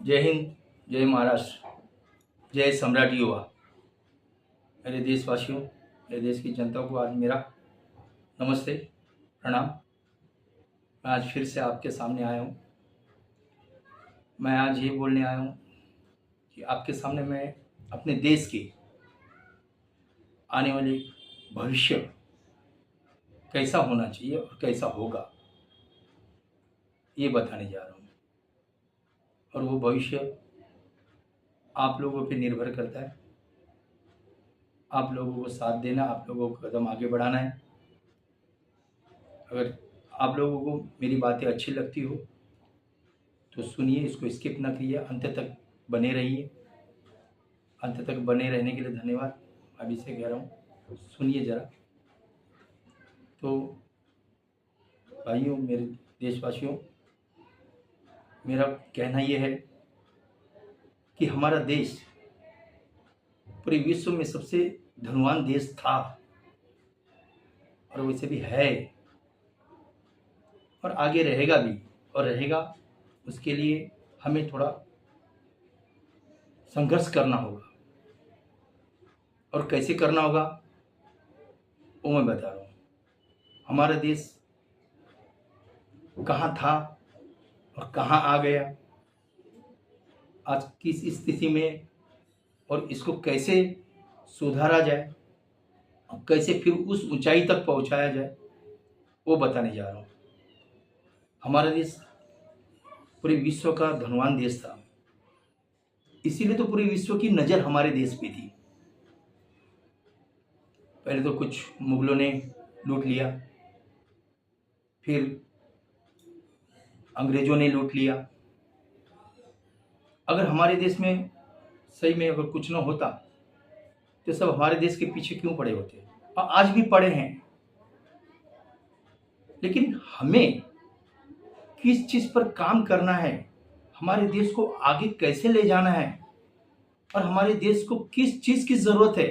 जय हिंद, जय महाराष्ट्र, जय सम्राट युवा। मेरे देशवासियों, मेरे देश की जनता को आज मेरा नमस्ते, प्रणाम। मैं आज फिर से आपके सामने आया हूँ। मैं आज ये बोलने आया हूँ कि आपके सामने मैं अपने देश के आने वाले भविष्य कैसा होना चाहिए और कैसा होगा ये बताने जा रहा हूँ। और वो भविष्य आप लोगों पे निर्भर करता है। आप लोगों को साथ देना, आप लोगों को कदम आगे बढ़ाना है। अगर आप लोगों को मेरी बातें अच्छी लगती हो तो सुनिए, इसको स्किप ना कीजिए, अंत तक बने रहिए। अंत तक बने रहने के लिए धन्यवाद। अभी से कह रहा हूँ, सुनिए ज़रा। तो भाइयों, मेरे देशवासियों, मेरा कहना ये है कि हमारा देश पूरे विश्व में सबसे धनवान देश था और वैसे भी है और आगे रहेगा भी। और रहेगा, उसके लिए हमें थोड़ा संघर्ष करना होगा। और कैसे करना होगा वो मैं बता रहा हूँ। हमारा देश कहाँ था और कहाँ आ गया, आज किस स्थिति में, और इसको कैसे सुधारा जाए और कैसे फिर उस ऊंचाई तक पहुंचाया जाए वो बताने जा रहा हूँ। हमारा देश पूरे विश्व का धनवान देश था, इसीलिए तो पूरे विश्व की नज़र हमारे देश पे थी। पहले तो कुछ मुगलों ने लूट लिया, फिर अंग्रेजों ने लूट लिया। अगर हमारे देश में सही में अगर कुछ ना होता तो सब हमारे देश के पीछे क्यों पड़े होते, और आज भी पड़े हैं। लेकिन हमें किस चीज़ पर काम करना है, हमारे देश को आगे कैसे ले जाना है, और हमारे देश को किस चीज़ की ज़रूरत है,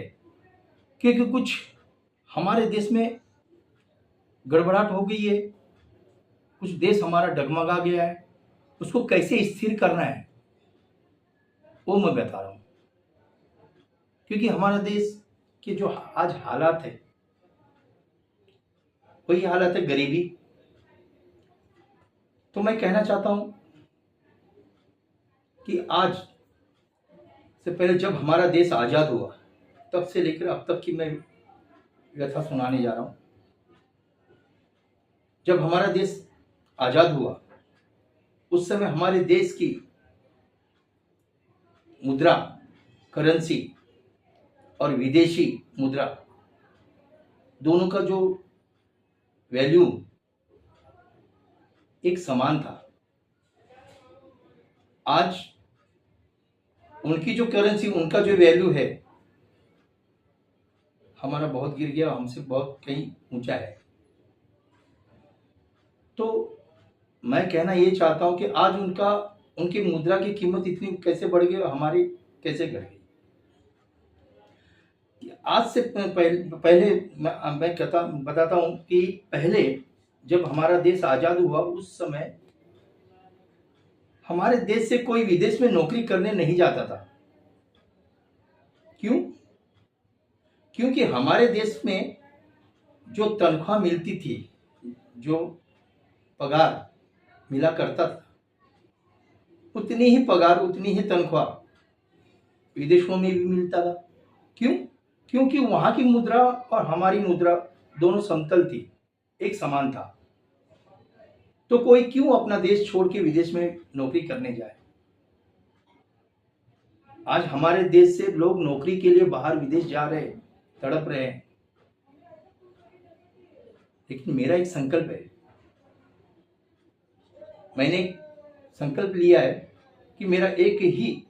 क्योंकि कुछ हमारे देश में गड़बड़ाहट हो गई है, कुछ देश हमारा डगमगा गया है, उसको कैसे स्थिर करना है वो मैं बता रहा हूँ। क्योंकि हमारा देश के जो आज हालात है वही हालत है गरीबी। तो मैं कहना चाहता हूँ कि आज से पहले जब हमारा देश आज़ाद हुआ तब से लेकर अब तक की मैं व्यथा सुनाने जा रहा हूँ। जब हमारा देश आज़ाद हुआ उस समय हमारे देश की मुद्रा, करेंसी और विदेशी मुद्रा दोनों का जो वैल्यू एक समान था। आज उनकी जो करेंसी, उनका जो वैल्यू है, हमारा बहुत गिर गया, हमसे बहुत कहीं ऊंचा है। तो मैं कहना ये चाहता हूं कि आज उनकी मुद्रा की कीमत इतनी कैसे बढ़ गई और हमारी कैसे घट गई। आज से पहले मैं बताता हूं कि पहले जब हमारा देश आज़ाद हुआ उस समय हमारे देश से कोई विदेश में नौकरी करने नहीं जाता था। क्यों? क्योंकि हमारे देश में जो तनख्वाह मिलती थी, जो पगार मिला करता था, उतनी ही पगार, उतनी ही तनख्वाह विदेशों में भी मिलता था। क्यों? क्योंकि वहां की मुद्रा और हमारी मुद्रा दोनों समतल थी, एक समान था। तो कोई क्यों अपना देश छोड़ के विदेश में नौकरी करने जाए। आज हमारे देश से लोग नौकरी के लिए बाहर विदेश जा रहे हैं, तड़प रहे हैं। लेकिन मेरा एक संकल्प है, मैंने संकल्प लिया है कि मेरा एक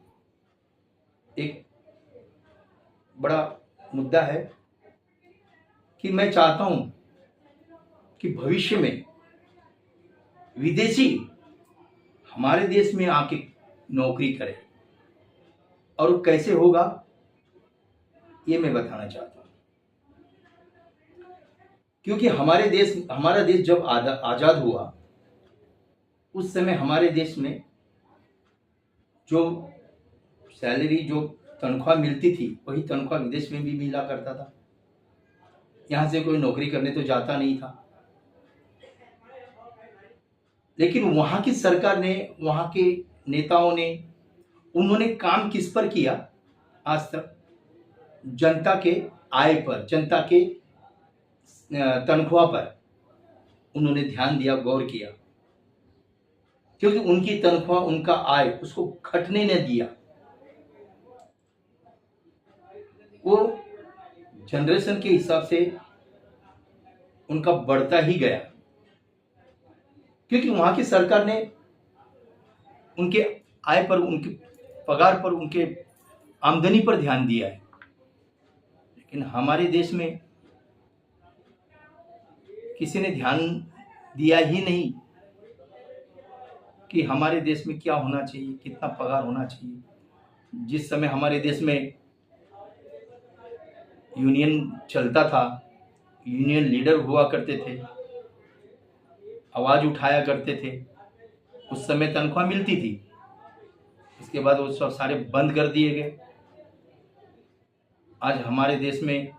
बड़ा मुद्दा है कि मैं चाहता हूं कि भविष्य में विदेशी हमारे देश में आके नौकरी करें। और कैसे होगा ये मैं बताना चाहता हूं। क्योंकि हमारा देश जब आज़ाद हुआ उस समय हमारे देश में जो सैलरी, जो तनख्वाह मिलती थी, वही तनख्वाह विदेश में भी मिला करता था। यहाँ से कोई नौकरी करने तो जाता नहीं था। लेकिन वहाँ की सरकार ने, वहाँ के नेताओं ने, उन्होंने काम किस पर किया आज तक? जनता के आय पर, जनता के तनख्वाह पर उन्होंने ध्यान दिया, गौर किया। क्योंकि उनकी तनख्वाह, उनका आय उसको घटने न दिया। वो जनरेशन के हिसाब से उनका बढ़ता ही गया, क्योंकि वहां की सरकार ने उनके आय पर, उनके पगार पर, उनके आमदनी पर ध्यान दिया है। लेकिन हमारे देश में किसी ने ध्यान दिया ही नहीं कि हमारे देश में क्या होना चाहिए, कितना पगार होना चाहिए। जिस समय हमारे देश में यूनियन चलता था, यूनियन लीडर हुआ करते थे, आवाज उठाया करते थे, उस समय तनख्वाह मिलती थी। उसके बाद वो सब सारे बंद कर दिए गए। आज हमारे देश में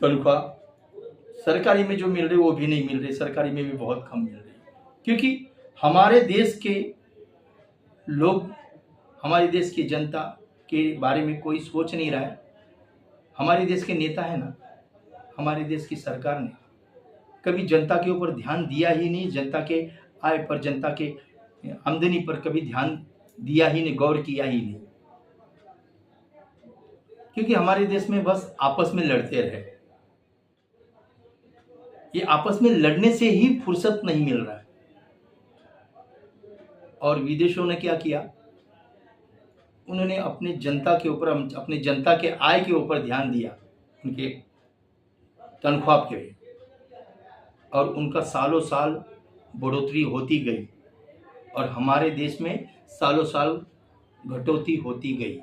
तनख्वाह सरकारी में जो मिल रही वो भी नहीं मिल रही, सरकारी में भी बहुत कम मिल रही, क्योंकि हमारे देश के लोग, हमारे देश की जनता के बारे में कोई सोच नहीं रहा है। हमारे देश के नेता है ना, हमारे देश की सरकार ने कभी जनता के ऊपर ध्यान दिया ही नहीं। जनता के आय पर, जनता के आमदनी पर कभी ध्यान दिया ही नहीं, गौर किया ही नहीं। क्योंकि हमारे देश में बस आपस में लड़ते रहे। ये आपस में लड़ने से ही फुर्सत नहीं मिल रहा है। और विदेशों ने क्या किया? उन्होंने अपने जनता के ऊपर, अपने जनता के आय के ऊपर ध्यान दिया, उनके तनख्वाह के, और उनका सालों साल बढ़ोतरी होती गई। और हमारे देश में सालों साल घटोती होती गई,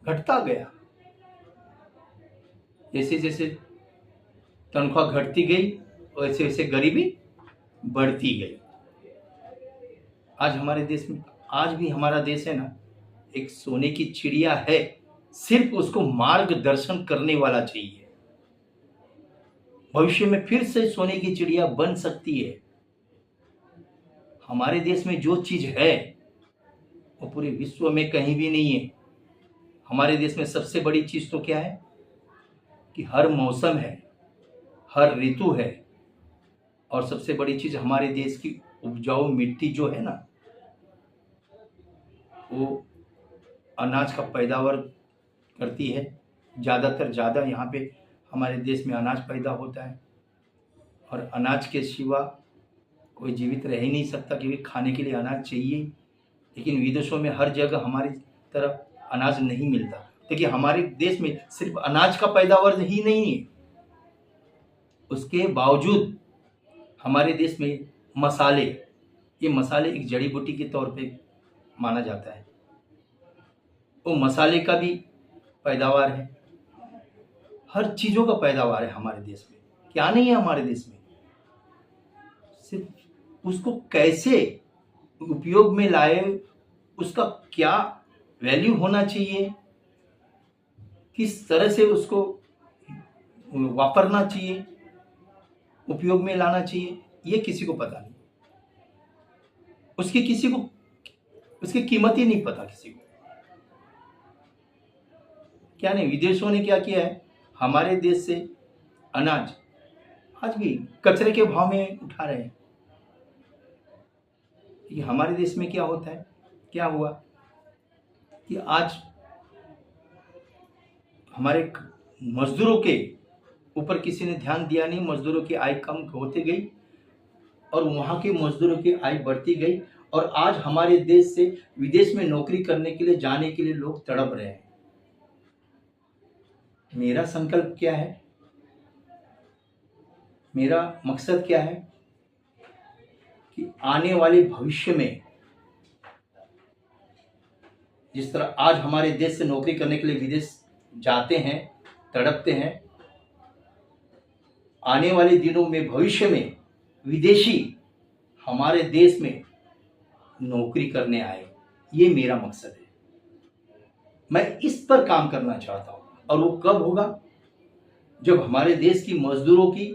घटता गया। जैसे जैसे तनख्वाह घटती गई, वैसे वैसे गरीबी बढ़ती गई। आज हमारे देश में, आज भी हमारा देश है ना, एक सोने की चिड़िया है, सिर्फ उसको मार्गदर्शन करने वाला चाहिए। भविष्य में फिर से सोने की चिड़िया बन सकती है। हमारे देश में जो चीज है वो पूरे विश्व में कहीं भी नहीं है। हमारे देश में सबसे बड़ी चीज तो क्या है कि हर मौसम है, हर ऋतु है, और सबसे बड़ी चीज हमारे देश की उपजाऊ मिट्टी जो है ना, वो अनाज का पैदावार करती है। ज़्यादा यहाँ पे हमारे देश में अनाज पैदा होता है, और अनाज के सिवा कोई जीवित रह ही नहीं सकता, क्योंकि खाने के लिए अनाज चाहिए। लेकिन विदेशों में हर जगह हमारी तरफ अनाज नहीं मिलता। देखिए, हमारे देश में सिर्फ अनाज का पैदावार ही नहीं है, उसके बावजूद हमारे देश में मसाले, ये मसाले एक जड़ी बूटी के तौर पे माना जाता है। वो मसाले का भी पैदावार है, हर चीज़ों का पैदावार है हमारे देश में। क्या नहीं है हमारे देश में? सिर्फ उसको कैसे उपयोग में लाए, उसका क्या वैल्यू होना चाहिए, किस तरह से उसको वापरना चाहिए, उपयोग में लाना चाहिए, ये किसी को पता नहीं। उसकी कीमत ही नहीं पता किसी को। क्या नहीं, विदेशों ने क्या किया है, हमारे देश से अनाज आज भी कचरे के भाव में उठा रहे हैं। कि हमारे देश में क्या होता है, क्या हुआ कि आज हमारे मजदूरों के ऊपर किसी ने ध्यान दिया नहीं। मजदूरों की आय कम होती गई और वहाँ के मजदूरों की आय बढ़ती गई, और आज हमारे देश से विदेश में नौकरी करने के लिए, जाने के लिए लोग तड़प रहे हैं। मेरा संकल्प क्या है, मेरा मकसद क्या है कि आने वाले भविष्य में, जिस तरह आज हमारे देश से नौकरी करने के लिए विदेश जाते हैं, तड़पते हैं, आने वाले दिनों में, भविष्य में विदेशी हमारे देश में नौकरी करने आए, ये मेरा मकसद है। मैं इस पर काम करना चाहता हूं। और वो कब होगा? जब हमारे देश की मजदूरों की,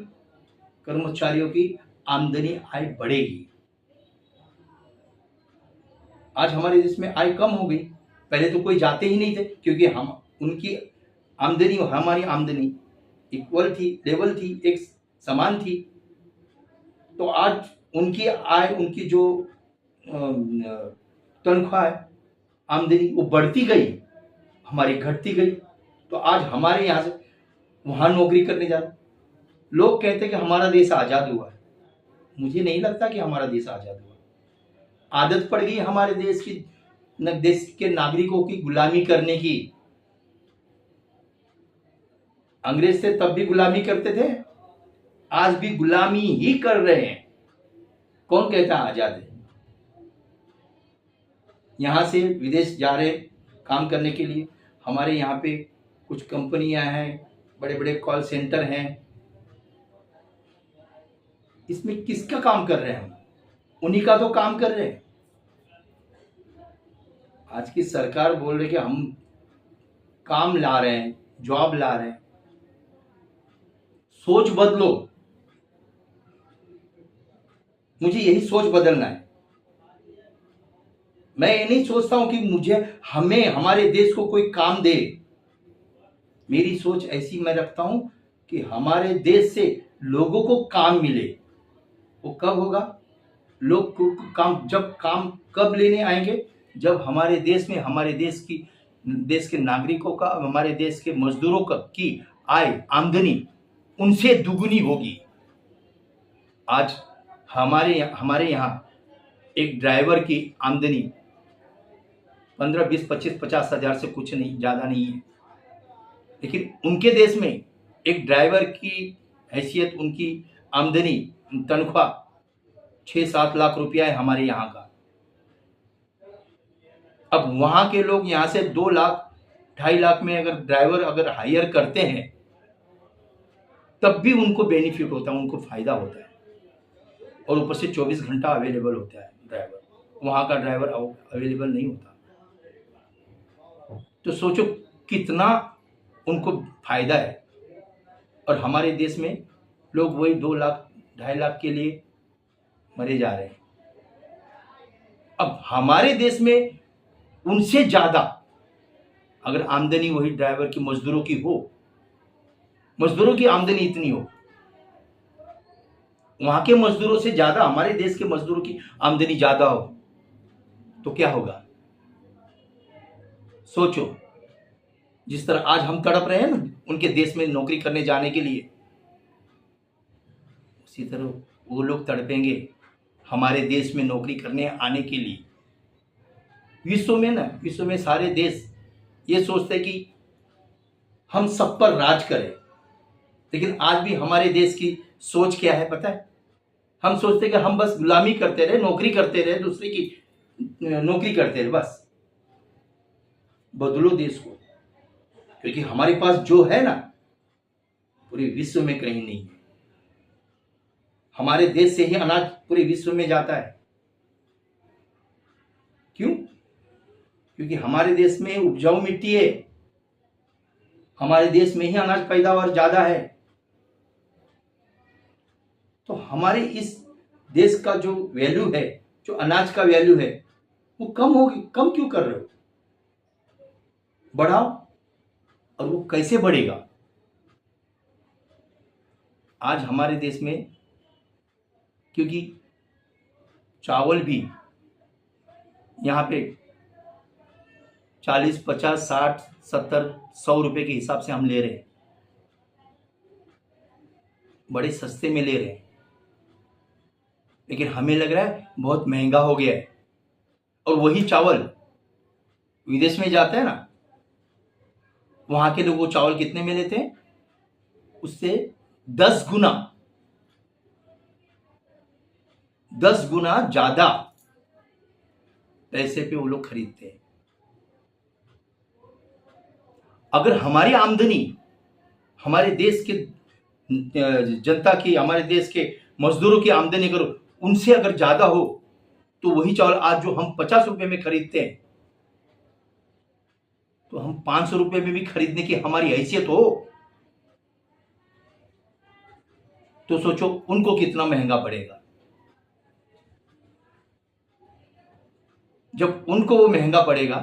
कर्मचारियों की आमदनी, आय बढ़ेगी। आज हमारे देश में आय कम हो गई। पहले तो कोई जाते ही नहीं थे, क्योंकि हम उनकी आमदनी और हमारी आमदनी इक्वल थी, लेवल थी, एक समान थी। तो आज उनकी आय, उनकी जो तनख्वाह है, आमदनी, वो बढ़ती गई, हमारी घटती गई। तो आज हमारे यहाँ से वहां नौकरी करने जा रहे। लोग कहते हैं कि हमारा देश आजाद हुआ है। मुझे नहीं लगता कि हमारा देश आजाद हुआ। आदत पड़ गई हमारे देश के नागरिकों की गुलामी करने की। अंग्रेज से तब भी गुलामी करते थे, आज भी गुलामी ही कर रहे हैं। कौन कहता है आजाद है? यहां से विदेश जा रहे काम करने के लिए। हमारे यहाँ पे कुछ कंपनियां हैं, बड़े बड़े कॉल सेंटर हैं। इसमें किसका काम कर रहे हैं हम? उन्हीं का तो काम कर रहे हैं। आज की सरकार बोल रही है कि हम काम ला रहे हैं, जॉब ला रहे हैं। सोच बदलो। मुझे यही सोच बदलना है। मैं ये नहीं सोचता हूं कि हमें, हमारे देश को कोई काम दे। मेरी सोच ऐसी मैं रखता हूं कि हमारे देश से लोगों को काम मिले। वो कब होगा? लोग को काम कब लेने आएंगे? जब हमारे देश में, हमारे देश के नागरिकों का, हमारे देश के मजदूरों की आय, आमदनी उनसे दुगुनी होगी। आज हमारे यहाँ एक ड्राइवर की आमदनी 15, 20, 25, 50 हजार से कुछ नहीं, ज्यादा नहीं है। लेकिन उनके देश में एक ड्राइवर की हैसियत, उनकी आमदनी, तनख्वाह 6-7 लाख रुपया है हमारे यहाँ का। अब वहां के लोग यहाँ से 2 लाख, 2.5 लाख में अगर ड्राइवर हायर करते हैं, तब भी उनको बेनिफिट होता है, उनको फायदा होता है। और ऊपर से 24 घंटा अवेलेबल होता है ड्राइवर। वहां का ड्राइवर अवेलेबल नहीं होता। तो सोचो कितना उनको फायदा है। और हमारे देश में लोग वही 2 लाख, 2.5 लाख के लिए मरे जा रहे हैं। अब हमारे देश में उनसे ज्यादा अगर आमदनी वही ड्राइवर की, मजदूरों की हो, मजदूरों की आमदनी इतनी हो, वहां के मजदूरों से ज्यादा हमारे देश के मजदूरों की आमदनी ज्यादा हो, तो क्या होगा? सोचो। जिस तरह आज हम तड़प रहे हैं ना उनके देश में नौकरी करने जाने के लिए, उसी तरह वो लोग तड़पेंगे हमारे देश में नौकरी करने आने के लिए। विश्व में सारे देश ये सोचते हैं कि हम सब पर राज करें। लेकिन आज भी हमारे देश की सोच क्या है पता है? हम सोचते हैं कि हम बस गुलामी करते रहे, नौकरी करते रहे, दूसरे की नौकरी करते रहे, बस। बदलो देश को, क्योंकि हमारे पास जो है ना, पूरे विश्व में कहीं नहीं है। हमारे देश से ही अनाज पूरे विश्व में जाता है। क्यों? क्योंकि हमारे देश में उपजाऊ मिट्टी है, हमारे देश में ही अनाज पैदावार ज्यादा है। तो हमारे इस देश का जो वैल्यू है, जो अनाज का वैल्यू है, वो कम होगी। कम क्यों कर रहे हो? बढ़ाओ। और वो कैसे बढ़ेगा? आज हमारे देश में, क्योंकि चावल भी यहाँ पे 40, 50, 60, 70, 100 रुपए के हिसाब से हम ले रहे हैं, बड़े सस्ते में ले रहे हैं। लेकिन हमें लग रहा है बहुत महंगा हो गया है। और वही चावल विदेश में जाता है ना, वहां के लोग वो चावल कितने में लेते हैं? उससे 10 गुना ज्यादा पैसे पे वो लोग खरीदते हैं। अगर हमारी आमदनी, हमारे देश के जनता की, हमारे देश के मजदूरों की आमदनी अगर उनसे अगर ज्यादा हो, तो वही चावल आज जो हम 50 रुपए में खरीदते हैं, तो हम 500 रुपए में भी खरीदने की हमारी हैसियत हो, तो सोचो उनको कितना महंगा पड़ेगा। जब उनको वो महंगा पड़ेगा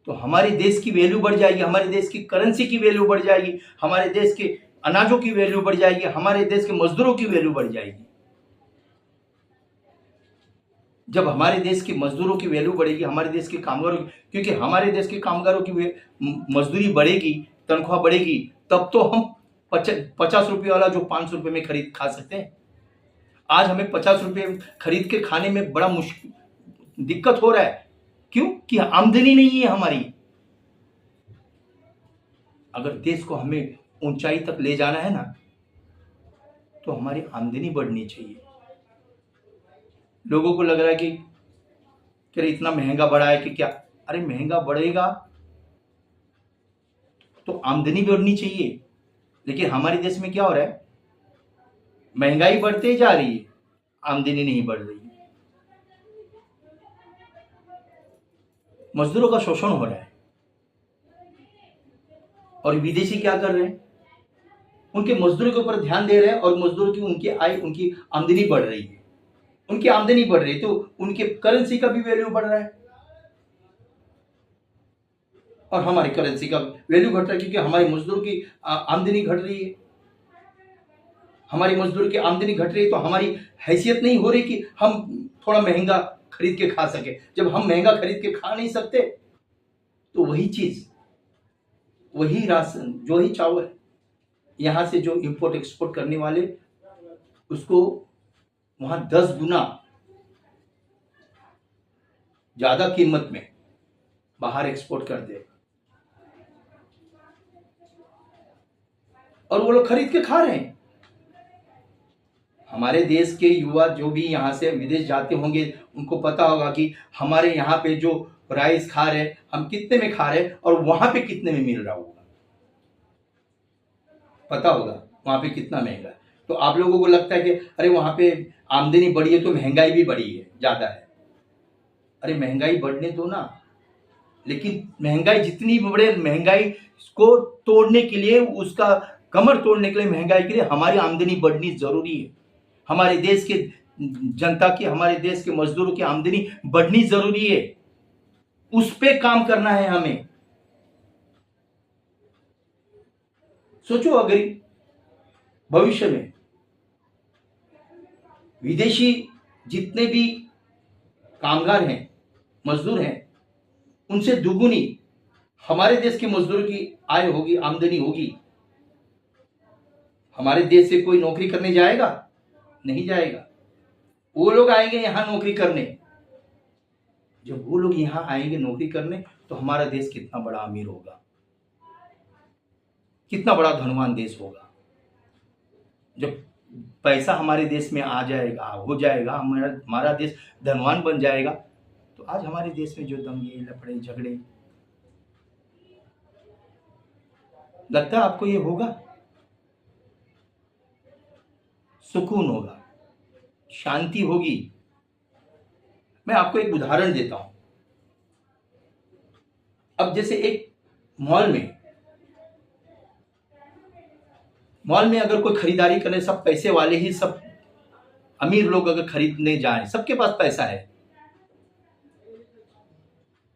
तो हमारे देश की वैल्यू बढ़ जाएगी, हमारे देश की करेंसी की वैल्यू बढ़ जाएगी, हमारे देश के अनाजों की वैल्यू बढ़ जाएगी, हमारे देश के मजदूरों की वैल्यू बढ़ जाएगी। जब हमारे देश के मजदूरों की वैल्यू बढ़ेगी, हमारे देश के कामगारों की, क्योंकि हमारे देश के कामगारों की मजदूरी बढ़ेगी, तनख्वाह बढ़ेगी, तब तो हम 50 रुपये वाला जो 500 रुपये में खरीद खा सकते हैं। आज हमें 50 रुपये खरीद के खाने में बड़ा मुश्किल दिक्कत हो रहा है। क्यों? कि आमदनी नहीं है हमारी। अगर देश को हमें ऊंचाई तक ले जाना है ना, तो हमारी आमदनी बढ़नी चाहिए। लोगों को लग रहा है कि अरे इतना महंगा बढ़ा है कि क्या, अरे महंगा बढ़ेगा तो आमदनी बढ़नी चाहिए। लेकिन हमारे देश में क्या हो रहा है, महंगाई बढ़ते जा रही है, आमदनी नहीं बढ़ रही है, मजदूरों का शोषण हो रहा है। और विदेशी क्या कर रहे हैं, उनके मजदूरों के ऊपर ध्यान दे रहे हैं और मजदूर की उनकी आय, उनकी आमदनी बढ़ रही है, उनकी आमदनी बढ़ रही है तो उनके करेंसी का भी वैल्यू बढ़ रहा है और हमारी करेंसी का वैल्यू घट रहा है, क्योंकि हमारे मजदूर की आमदनी घट रही है। हमारी मजदूर की आमदनी घट रही है तो हमारी हैसियत नहीं हो रही कि हम थोड़ा महंगा खरीद के खा सके। जब हम महंगा खरीद के खा नहीं सकते तो वही चीज, वही राशन, जो ही चावल यहां से जो इंपोर्ट एक्सपोर्ट करने वाले उसको वहां 10 गुना ज्यादा कीमत में बाहर एक्सपोर्ट कर दे और वो लोग खरीद के खा रहे हैं। हमारे देश के युवा जो भी यहाँ से विदेश जाते होंगे उनको पता होगा कि हमारे यहाँ पे जो राइस खा रहे हैं हम कितने में खा रहे हैं और वहां पे कितने में मिल रहा होगा, पता होगा वहां पे कितना महंगा है। तो आप लोगों को लगता है कि अरे वहां पे आमदनी बढ़ी है तो महंगाई भी बढ़ी है, ज्यादा है। अरे महंगाई बढ़ने दो ना, लेकिन महंगाई जितनी बढ़े, महंगाई को तोड़ने के लिए, उसका कमर तोड़ने के लिए, महंगाई के लिए हमारी आमदनी बढ़नी जरूरी है। हमारे देश के जनता की, हमारे देश के मजदूरों की आमदनी बढ़नी जरूरी है, उस पे काम करना है हमें। सोचो अगर भविष्य में विदेशी जितने भी कामगार हैं, मजदूर हैं, उनसे दुगुनी हमारे देश के मजदूरों की आय होगी, आमदनी होगी। हमारे देश से कोई नौकरी करने जाएगा? नहीं जाएगा। वो लोग आएंगे यहां नौकरी करने। जब वो लोग यहां आएंगे नौकरी करने तो हमारा देश कितना बड़ा अमीर होगा, कितना बड़ा धनवान देश होगा। जब पैसा हमारे देश में आ जाएगा, हो जाएगा, हमारा देश धनवान बन जाएगा, तो आज हमारे देश में जो दंगे, लफड़े, झगड़े, लगता है आपको ये होगा? सुकून होगा, शांति होगी। मैं आपको एक उदाहरण देता हूं। अब जैसे एक मॉल में अगर कोई खरीदारी करने, सब पैसे वाले ही, सब अमीर लोग अगर खरीदने जाएं, सबके पास पैसा है,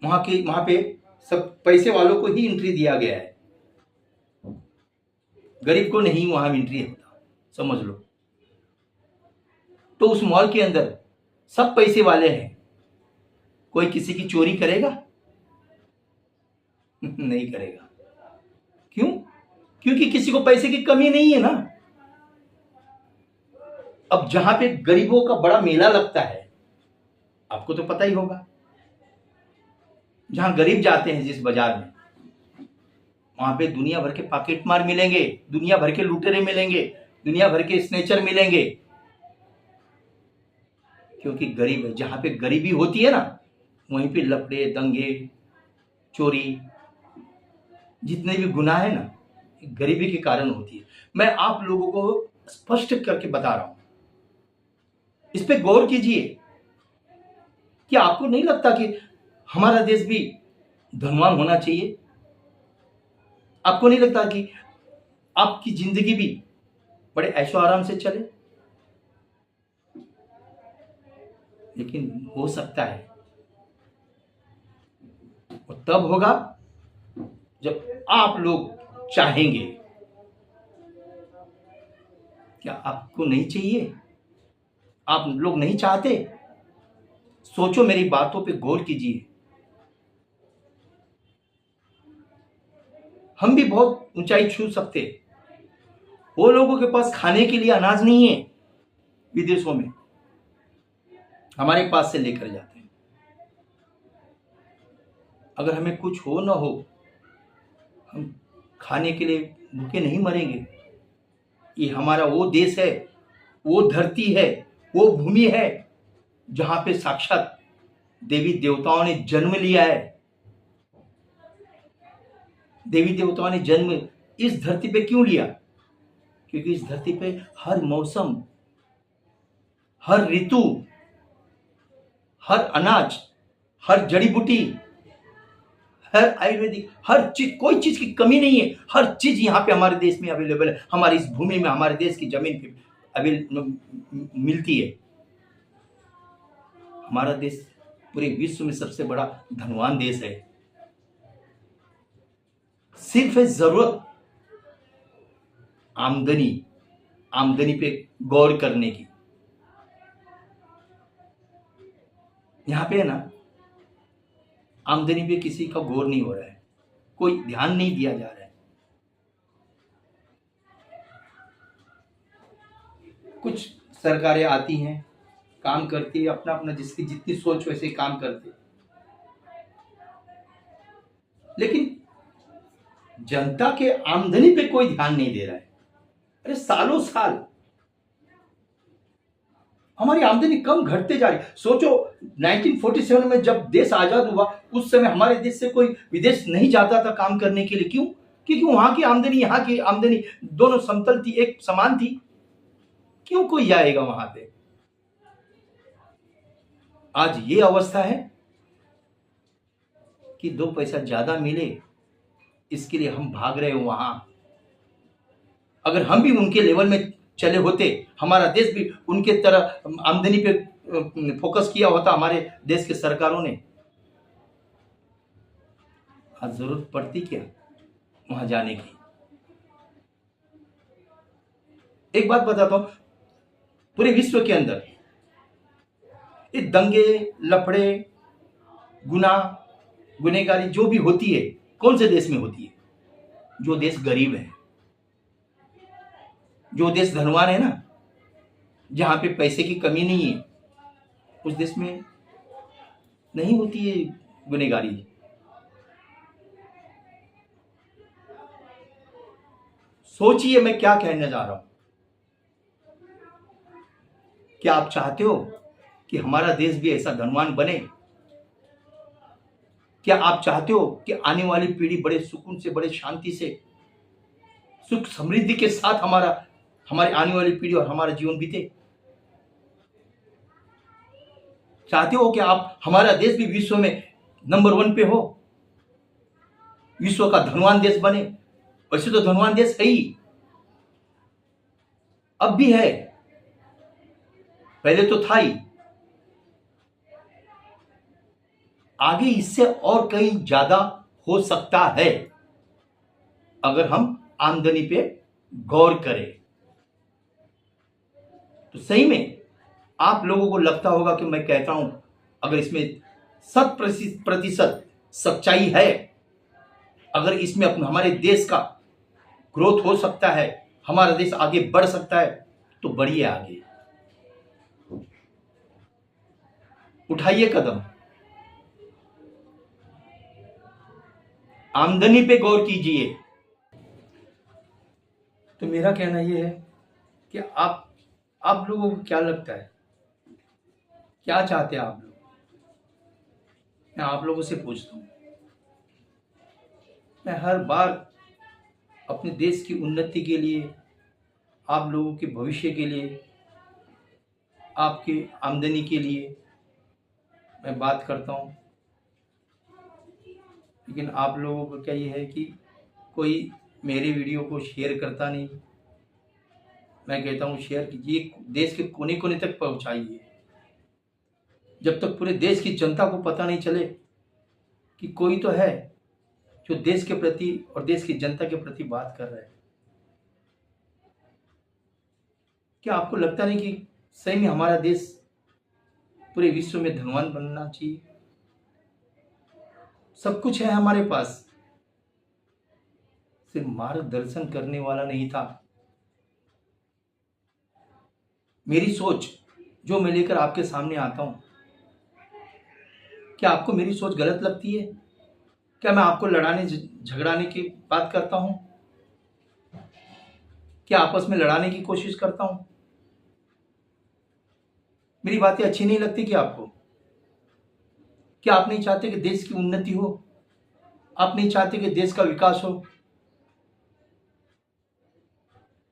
वहां पे सब पैसे वालों को ही एंट्री दिया गया है, गरीब को नहीं वहां एंट्री होता, समझ लो। तो उस मॉल के अंदर सब पैसे वाले हैं, कोई किसी की चोरी करेगा? नहीं करेगा। क्यों? क्योंकि किसी को पैसे की कमी नहीं है ना। अब जहां पे गरीबों का बड़ा मेला लगता है, आपको तो पता ही होगा, जहां गरीब जाते हैं जिस बाजार में, वहां पे दुनिया भर के पॉकेट मार मिलेंगे, दुनिया भर के लुटेरे मिलेंगे, दुनिया भर के स्नेचर मिलेंगे, क्योंकि गरीब है। जहां पे गरीबी होती है ना, वहीं पे लफड़े, दंगे, चोरी, जितने भी गुनाह है ना, गरीबी के कारण होती है। मैं आप लोगों को स्पष्ट करके बता रहा हूं, इस पे गौर कीजिए। क्या आपको नहीं लगता कि हमारा देश भी धनवान होना चाहिए? आपको नहीं लगता कि आपकी जिंदगी भी बड़े ऐशो आराम से चले? लेकिन हो सकता है वो तब होगा जब आप लोग चाहेंगे। क्या आपको नहीं चाहिए? आप लोग नहीं चाहते? सोचो, मेरी बातों पे गौर कीजिए। हम भी बहुत ऊंचाई छू सकते। वो लोगों के पास खाने के लिए अनाज नहीं है विदेशों में, हमारे पास से लेकर जाते हैं। अगर हमें कुछ हो ना हो, हम खाने के लिए भूखे नहीं मरेंगे। ये हमारा वो देश है, वो धरती है, वो भूमि है जहां पे साक्षात देवी देवताओं ने जन्म लिया है। देवी देवताओं ने जन्म इस धरती पे क्यों लिया? क्योंकि इस धरती पे हर मौसम, हर ऋतु, हर अनाज, हर जड़ी बूटी, हर आयुर्वेदिक, हर चीज, कोई चीज की कमी नहीं है। हर चीज यहाँ पे हमारे देश में अवेलेबल है। हमारी इस भूमि में, हमारे देश की जमीन पे मिलती है। हमारा देश पूरे विश्व में सबसे बड़ा धनवान देश है। सिर्फ है जरूरत आमदनी, आमदनी पे गौर करने की। यहां पे है ना, आमदनी पे किसी का गौर नहीं हो रहा है, कोई ध्यान नहीं दिया जा रहा है। कुछ सरकारें आती हैं, काम करती है, अपना अपना जिसकी जितनी सोच वैसे काम करती है, लेकिन जनता के आमदनी पे कोई ध्यान नहीं दे रहा है। अरे सालों साल हमारी आमदनी कम घटते जा रही। सोचो, 1947 में जब देश आजाद हुआ, उस समय हमारे देश से कोई विदेश नहीं जाता था काम करने के लिए। क्यों? क्योंकि वहां की आमदनी, यहाँ की आमदनी दोनों समतल थी, एक समान थी। क्यों कोई जाएगा वहां पे? आज ये अवस्था है कि 2 पैसा ज्यादा मिले, इसके लिए हम भाग रहे हो वहां। अगर हम भी उनके लेवल में चले होते, हमारा देश भी उनके तरह आमदनी पे फोकस किया होता हमारे देश के सरकारों ने, आज जरूरत पड़ती क्या वहां जाने की? एक बात बताता हूं, पूरे विश्व के अंदर ये दंगे, लफड़े, गुनाह, गुनहगारी जो भी होती है, कौन से देश में होती है? जो देश गरीब है, जो देश धनवान है ना, जहां पे पैसे की कमी नहीं है, उस देश में नहीं होती है गुनहगारी। सोचिए मैं क्या कहने जा रहा हूं। क्या आप चाहते हो कि हमारा देश भी ऐसा धनवान बने? क्या आप चाहते हो कि आने वाली पीढ़ी बड़े सुकून से, बड़े शांति से, सुख समृद्धि के साथ हमारी आने वाली पीढ़ी और हमारा जीवन बीते? चाहते हो कि आप, हमारा देश भी विश्व में नंबर 1 पे हो, विश्व का धनवान देश बने? वैसे तो धनवान देश है ही, अब भी है, पहले तो था ही, आगे इससे और कहीं ज्यादा हो सकता है अगर हम आमदनी पे गौर करें। तो सही में आप लोगों को लगता होगा कि मैं कहता हूं, अगर इसमें 100% सच्चाई है, अगर इसमें हमारे देश का ग्रोथ हो सकता है, हमारा देश आगे बढ़ सकता है, तो बढ़िए आगे, उठाइए कदम, आमदनी पे गौर कीजिए। तो मेरा कहना यह है कि आप लोगों को क्या लगता है, क्या चाहते हैं आप लोग? मैं आप लोगों से पूछता हूं। मैं हर बार अपने देश की उन्नति के लिए, आप लोगों के भविष्य के लिए आपकी आमदनी के लिए मैं बात करता हूँ, लेकिन आप लोगों को क्या ये है कि कोई मेरे वीडियो को शेयर करता नहीं। मैं कहता हूँ शेयर कीजिए, देश के कोने कोने तक पहुँचाइए, जब तक पूरे देश की जनता को पता नहीं चले कि कोई तो है जो देश के प्रति और देश की जनता के प्रति बात कर रहा है। क्या आपको लगता नहीं कि सही में हमारा देश पूरे विश्व में धनवान बनना चाहिए? सब कुछ है हमारे पास, सिर्फ मार्गदर्शन करने वाला नहीं था। मेरी सोच जो मैं लेकर आपके सामने आता हूं, क्या आपको मेरी सोच गलत लगती है? क्या मैं आपको लड़ाने झगड़ाने की बात करता हूं? क्या आपस में लड़ाने की कोशिश करता हूं? मेरी बातें अच्छी नहीं लगती क्या आपको? क्या आप नहीं चाहते कि देश की उन्नति हो? आप नहीं चाहते कि देश का विकास हो?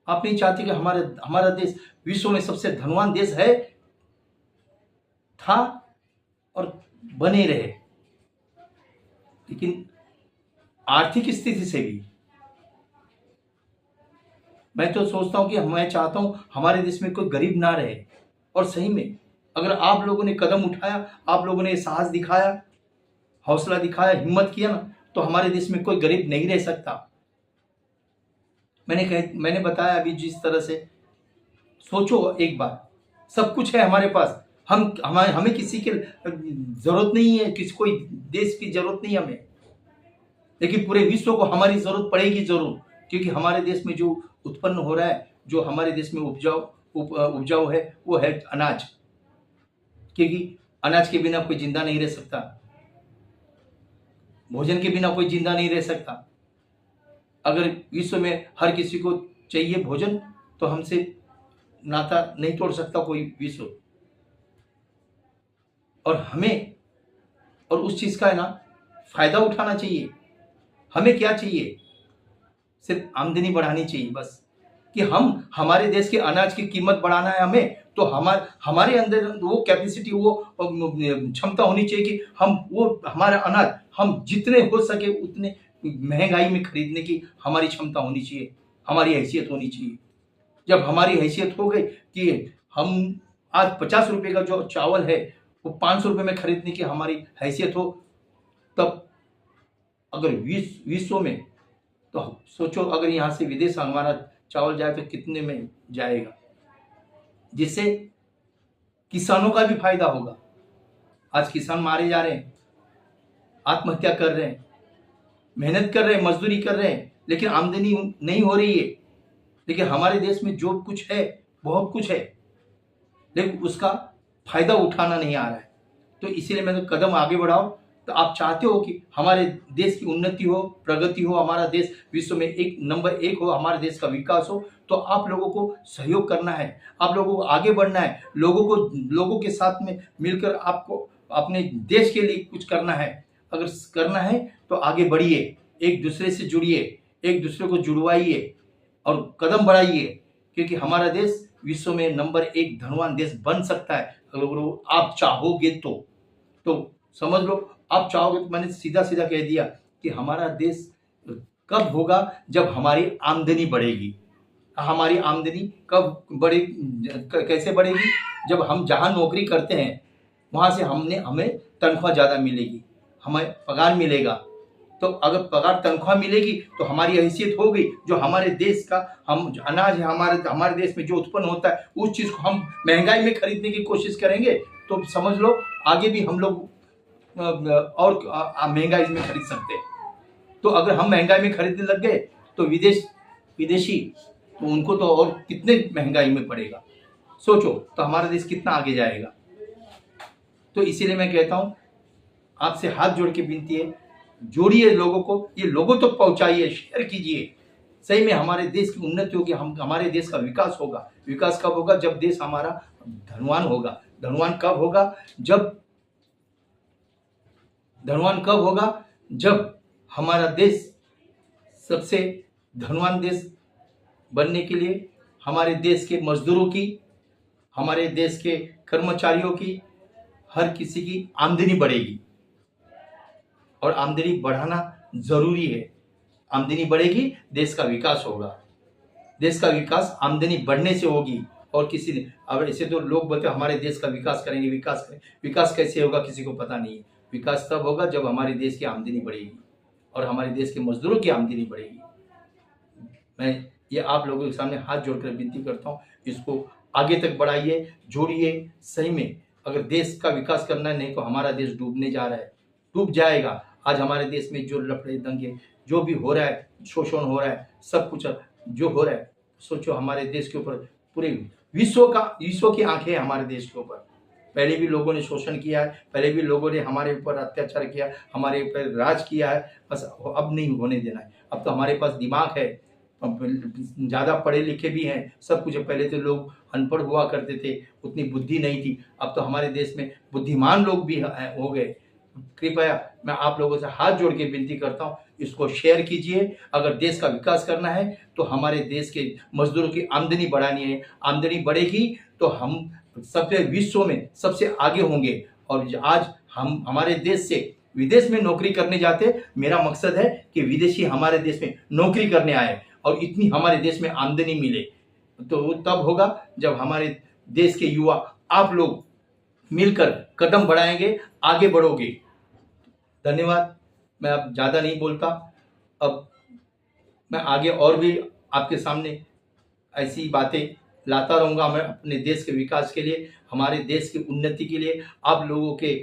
आप नहीं चाहते कि हमारा देश विश्व में सबसे धनवान देश है, था और बने रहे? लेकिन आर्थिक स्थिति से भी मैं तो सोचता हूं कि मैं चाहता हूं हमारे देश में कोई गरीब ना रहे। और सही में अगर आप लोगों ने कदम उठाया, आप लोगों ने साहस दिखाया, हौसला दिखाया, हिम्मत किया ना, तो हमारे देश में कोई गरीब नहीं रह सकता। मैंने बताया अभी जिस तरह से, सोचो एक बार, सब कुछ है हमारे पास। हमें किसी की जरूरत नहीं है, किसी कोई देश की जरूरत नहीं हमें, लेकिन पूरे विश्व को हमारी जरूरत पड़ेगी जरूर, क्योंकि हमारे देश में जो उत्पन्न हो रहा है, जो हमारे देश में उपजाऊ है, वो है अनाज। क्योंकि अनाज के बिना कोई जिंदा नहीं रह सकता, भोजन के बिना कोई जिंदा नहीं रह सकता। अगर विश्व में हर किसी को चाहिए भोजन, तो हमसे नाता नहीं तोड़ सकता कोई विश्व। और हमें और उस चीज का है ना फायदा उठाना चाहिए। हमें क्या चाहिए? सिर्फ आमदनी बढ़ानी चाहिए बस, कि हमारे देश के अनाज की कीमत बढ़ाना है हमें, तो हमारे अंदर वो कैपेसिटी, वो क्षमता होनी चाहिए कि हमारा अनाज हम जितने हो सके उतने महंगाई में खरीदने की हमारी क्षमता होनी चाहिए, हमारी हैसियत होनी चाहिए। जब हमारी हैसियत हो गई कि हम आज 50 रुपए का जो चावल है वो 500 रुपए में खरीदने की हमारी हैसियत हो, तब अगर विश्व में, तो सोचो अगर यहाँ से विदेश हमारा चावल जाए तो कितने में जाएगा, जिससे किसानों का भी फायदा होगा। आज किसान मारे जा रहे हैं, आत्महत्या कर रहे हैं, मेहनत कर रहे हैं, मजदूरी कर रहे हैं, लेकिन आमदनी नहीं हो रही है। लेकिन हमारे देश में जो कुछ है, बहुत कुछ है, लेकिन उसका फायदा उठाना नहीं आ रहा है। तो इसीलिए मैं तो कदम आगे बढ़ाओ। तो आप चाहते हो कि हमारे देश की उन्नति हो, प्रगति हो, हमारा देश विश्व में नंबर 1 हो, हमारे देश का विकास हो, तो आप लोगों को सहयोग करना है, आप लोगों को आगे बढ़ना है, लोगों के साथ में मिलकर आपको अपने देश के लिए कुछ करना है। अगर करना है तो आगे बढ़िए, एक दूसरे से जुड़िए, एक दूसरे को जुड़वाइए और कदम बढ़ाइए, क्योंकि हमारा देश विश्व में नंबर 1 धनवान देश बन सकता है अगर आप चाहोगे तो समझ लो, आप चाहोगे तो। मैंने सीधा सीधा कह दिया कि हमारा देश कब होगा? जब हमारी आमदनी बढ़ेगी। हमारी आमदनी कब कैसे बढ़ेगी? जब हम जहां नौकरी करते हैं वहां से हमें तनख्वाह ज्यादा मिलेगी, हमें पगार मिलेगा। तो अगर पगार तनख्वाह मिलेगी तो हमारी हैसियत हो गई, जो हमारे देश का जो अनाज है, हमारे देश में जो उत्पन्न होता है, उस चीज को हम महंगाई में खरीदने की कोशिश करेंगे, तो समझ लो आगे भी हम लोग और महंगाई में खरीद सकते हैं। तो अगर हम महंगाई में खरीदने लग गए तो विदेशी तो उनको तो और कितने महंगाई में पड़ेगा, सोचो तो हमारा देश कितना आगे जाएगा। तो इसीलिए मैं कहता हूं, आपसे हाथ जोड़ के विनती है, जोड़िए लोगों को, ये लोगों तक पहुंचाइए, शेयर कीजिए। सही में हमारे देश की उन्नति होगी, हमारे देश का विकास होगा। विकास कब होगा? जब देश हमारा धनवान होगा। धनवान कब होगा? जब हमारा देश सबसे धनवान देश बनने के लिए हमारे देश के मजदूरों की हमारे देश के कर्मचारियों की, हर किसी की आमदनी बढ़ेगी और आमदनी बढ़ाना जरूरी है। आमदनी बढ़ेगी, देश का विकास होगा। देश का विकास आमदनी बढ़ने से होगी और किसी ने, अब ऐसे तो लोग बोलते हैं हमारे देश का विकास करेंगे, विकास करें। विकास कैसे होगा किसी को पता नहीं है। विकास तब होगा जब हमारे देश की आमदनी बढ़ेगी और हमारे देश के मजदूरों की आमदनी बढ़ेगी। मैं ये आप लोगों के सामने हाथ जोड़कर विनती करता हूँ, इसको आगे तक बढ़ाइए, जोड़िए। सही में अगर देश का विकास करना है, नहीं तो हमारा देश डूबने जा रहा है, डूब जाएगा। आज हमारे देश में जो लफड़े दंगे जो भी हो रहा है, शोषण हो रहा है, सब कुछ जो हो रहा है, सोचो हमारे देश के ऊपर पूरे विश्व की आंखें हमारे देश के ऊपर। पहले भी लोगों ने शोषण किया है, पहले भी लोगों ने हमारे ऊपर अत्याचार किया, हमारे ऊपर राज किया है, बस अब नहीं होने देना है। अब तो हमारे पास दिमाग है, ज़्यादा पढ़े लिखे भी हैं, सब कुछ। पहले तो लोग अनपढ़ हुआ करते थे, उतनी बुद्धि नहीं थी। अब तो हमारे देश में बुद्धिमान लोग भी हो गए। कृपया मैं आप लोगों से हाथ जोड़ के विनती करता हूँ, इसको शेयर कीजिए। अगर देश का विकास करना है तो हमारे देश के मजदूरों की आमदनी बढ़ानी है। आमदनी बढ़ेगी तो हम सबसे विश्व में सबसे आगे होंगे। और आज हम हमारे देश से विदेश में नौकरी करने जाते, मेरा मकसद है कि विदेशी हमारे देश में नौकरी करने आए और इतनी हमारे देश में आमदनी मिले। तो वो तब होगा जब हमारे देश के युवा, आप लोग मिलकर कदम बढ़ाएंगे, आगे बढ़ोगे। धन्यवाद। मैं अब ज़्यादा नहीं बोलता। अब मैं आगे और भी आपके सामने ऐसी बातें लाता रहूँगा। मैं अपने देश के विकास के लिए, हमारे देश की उन्नति के लिए, आप लोगों के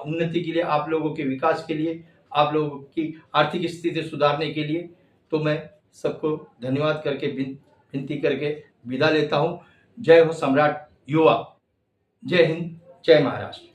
उन्नति के लिए, आप लोगों के विकास के लिए, आप लोगों की आर्थिक स्थिति सुधारने के लिए। तो मैं सबको धन्यवाद करके विनती करके विदा लेता हूँ। जय हो सम्राट युवा। जय हिंद, जय महाराष्ट्र।